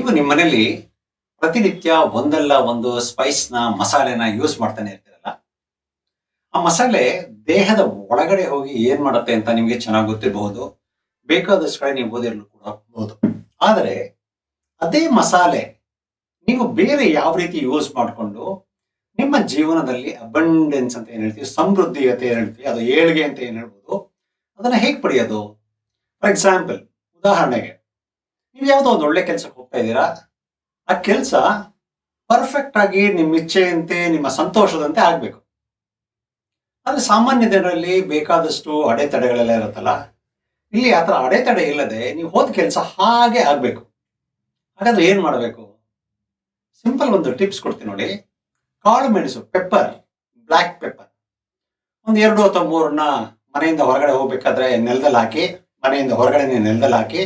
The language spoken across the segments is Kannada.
ನೀವು ನಿಮ್ಮ ಮನೇಲಿ ಪ್ರತಿನಿತ್ಯ ಒಂದಲ್ಲ ಒಂದು ಸ್ಪೈಸ್‌ನ, ಮಸಾಲೆನ ಯೂಸ್ ಮಾಡ್ತಾನೆ ಇರ್ತೀರಲ್ಲ. ಆ ಮಸಾಲೆ ದೇಹದ ಒಳಗಡೆ ಹೋಗಿ ಏನ್ ಮಾಡುತ್ತೆ ಅಂತ ನಿಮ್ಗೆ ಚೆನ್ನಾಗಿ ಗೊತ್ತಿರಬಹುದು. ಬೇಕಾದಷ್ಟು ಕಡೆ ನೀವು ಓದಿರ್ಲು ಕೂಡ ಬಹುದು. ಆದರೆ ಅದೇ ಮಸಾಲೆ ನೀವು ಬೇರೆ ಯಾವ ರೀತಿ ಯೂಸ್ ಮಾಡ್ಕೊಂಡು ನಿಮ್ಮ ಜೀವನದಲ್ಲಿ ಅಬಂಡೆನ್ಸ್ ಅಂತ ಏನ್ ಹೇಳ್ತೀವಿ, ಸಮೃದ್ಧಿ ಅಂತ ಏನ್ ಹೇಳ್ತೀವಿ, ಅದು ಏಳ್ಗೆ ಅಂತ ಏನ್ ಹೇಳ್ಬೋದು, ಅದನ್ನ ಹೇಗೆ ಪಡೆಯೋದು? ಫಾರ್ ಎಕ್ಸಾಂಪಲ್, ಉದಾಹರಣೆಗೆ ನೀವು ಯಾವುದೋ ಒಂದು ಒಳ್ಳೆ ಕೆಲಸಕ್ಕೆ ಹೋಗ್ತಾ ಇದ್ದೀರಾ. ಆ ಕೆಲಸ ಪರ್ಫೆಕ್ಟ್ ಆಗಿ ನಿಮ್ಮ ಇಚ್ಛೆಯಂತೆ, ನಿಮ್ಮ ಸಂತೋಷದಂತೆ ಆಗ್ಬೇಕು. ಆದ್ರೆ ಸಾಮಾನ್ಯ ಜನರಲ್ಲಿ ಬೇಕಾದಷ್ಟು ಅಡೆತಡೆಗಳೆಲ್ಲ ಇರುತ್ತಲ್ಲ. ಇಲ್ಲಿ ಆತರ ಅಡೆತಡೆ ಇಲ್ಲದೆ ನೀವು ಹೋದ ಕೆಲಸ ಹಾಗೆ ಆಗ್ಬೇಕು. ಹಾಗಾದ್ರೆ ಏನ್ ಮಾಡಬೇಕು? ಸಿಂಪಲ್ ಒಂದು ಟಿಪ್ಸ್ ಕೊಡ್ತೀನಿ ನೋಡಿ. ಕಾಳು ಮೆಣಸು, ಪೆಪ್ಪರ್, ಬ್ಲ್ಯಾಕ್ ಪೆಪ್ಪರ್, ಒಂದು 2 ಅಥವಾ 3ನ್ನ ಮನೆಯಿಂದ ಹೊರಗಡೆ ಹೋಗ್ಬೇಕಾದ್ರೆ ನೆಲದಲ್ಲಿ ಹಾಕಿ, ಮನೆಯಿಂದ ಹೊರಗಡೆ ನೆಲದಲ್ಲಿ ಹಾಕಿ,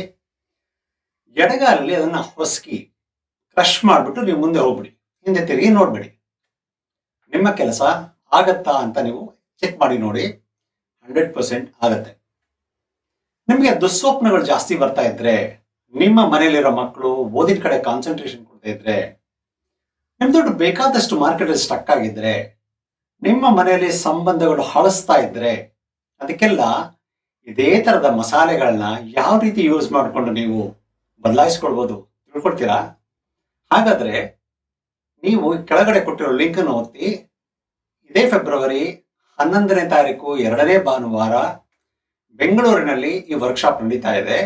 ಎಡಗಾಲಲ್ಲಿ ಅದನ್ನ ಹೊಸಕಿ ಕ್ರಶ್ ಮಾಡಿಬಿಟ್ಟು ನೀವು ಮುಂದೆ ಹೋಗ್ಬಿಡಿ. ಹಿಂದೆ ತಿರುಗಿ ನೋಡ್ಬೇಡಿ. ನಿಮ್ಮ ಕೆಲಸ ಆಗತ್ತಾ ಅಂತ ನೀವು ಚೆಕ್ ಮಾಡಿ ನೋಡಿ. 100% ಆಗತ್ತೆ. ನಿಮಗೆ ದುಸ್ವಪ್ನಗಳು ಜಾಸ್ತಿ ಬರ್ತಾ ಇದ್ರೆ, ನಿಮ್ಮ ಮನೇಲಿರೋ ಮಕ್ಕಳು ಓದಿನ ಕಡೆ ಕಾನ್ಸಂಟ್ರೇಷನ್ ಕೊಡ್ತಾ ಇದ್ರೆ, ನಿಮ್ ದುಡ್ಡು ಬೇಕಾದಷ್ಟು ಮಾರ್ಕೆಟ್ ಸ್ಟಕ್ ಆಗಿದ್ರೆ, ನಿಮ್ಮ ಮನೆಯಲ್ಲಿ ಸಂಬಂಧಗಳು ಹಳಸ್ತಾ ಇದ್ರೆ, ಅದಕ್ಕೆಲ್ಲ ಇದೇ ತರದ ಮಸಾಲೆಗಳನ್ನ ಯಾವ ರೀತಿ ಯೂಸ್ ಮಾಡಿಕೊಂಡು ನೀವು ಬದಲಾಯಿಸ್ಕೊಳ್ಬೋದು ತಿಳ್ಕೊಡ್ತೀರಾ? ಹಾಗಾದ್ರೆ ನೀವು ಕೆಳಗಡೆ ಕೊಟ್ಟಿರೋ ಲಿಂಕ್ ಅನ್ನು ಒತ್ತಿ. ಇದೇ ಫೆಬ್ರವರಿ 11ನೇ ತಾರೀಕು 2ನೇ ಭಾನುವಾರ ಬೆಂಗಳೂರಿನಲ್ಲಿ ಈ ವರ್ಕ್ಶಾಪ್ ನಡೀತಾ ಇದೆ.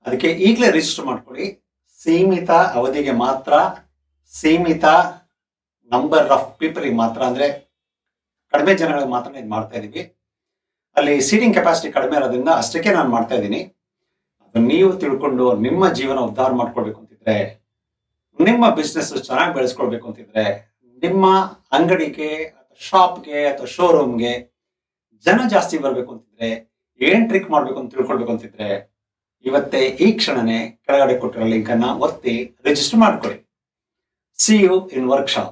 ಅದಕ್ಕೆ ಈಗಲೇ ರಿಜಿಸ್ಟರ್ ಮಾಡ್ಕೊಳ್ಳಿ. ಸೀಮಿತ ಅವಧಿಗೆ ಮಾತ್ರ, ಸೀಮಿತ ನಂಬರ್ ಆಫ್ ಪೀಪಲ್ಗೆ ಮಾತ್ರ, ಅಂದ್ರೆ ಕಡಿಮೆ ಜನಗಳಿಗೆ ಮಾತ್ರ ಇದು ಮಾಡ್ತಾ ಇದೀವಿ. ಅಲ್ಲಿ ಸೀಟಿಂಗ್ ಕೆಪಾಸಿಟಿ ಕಡಿಮೆ ಇರೋದ್ರಿಂದ ಅಷ್ಟಕ್ಕೆ ನಾನು ಮಾಡ್ತಾ ಇದ್ದೀನಿ. ನೀವು ತಿಳ್ಕೊಂಡು ನಿಮ್ಮ ಜೀವನ ಉದ್ಧಾರ ಮಾಡ್ಕೊಳ್ಬೇಕು ಅಂತಿದ್ರೆ, ನಿಮ್ಮ ಬಿಸ್ನೆಸ್ ಚೆನ್ನಾಗಿ ಬೆಳೆಸ್ಕೊಳ್ಬೇಕು ಅಂತಿದ್ರೆ, ನಿಮ್ಮ ಅಂಗಡಿಗೆ ಅಥವಾ ಶಾಪ್ಗೆ ಅಥವಾ ಶೋರೂಮ್ಗೆ ಜನ ಜಾಸ್ತಿ ಬರಬೇಕು ಅಂತಿದ್ರೆ, ಏನ್ ಟ್ರಿಕ್ ಮಾಡ್ಬೇಕು ಅಂತ ತಿಳ್ಕೊಳ್ಬೇಕು ಅಂತಿದ್ರೆ, ಇವತ್ತೇ ಈ ಕ್ಷಣನೇ ಕೆಳಗಡೆ ಕೊಟ್ಟಿರೋ ಲಿಂಕ್ ಅನ್ನ ಒತ್ತಿ ರಿಜಿಸ್ಟರ್ ಮಾಡ್ಕೊಳ್ಳಿ. See you in workshop.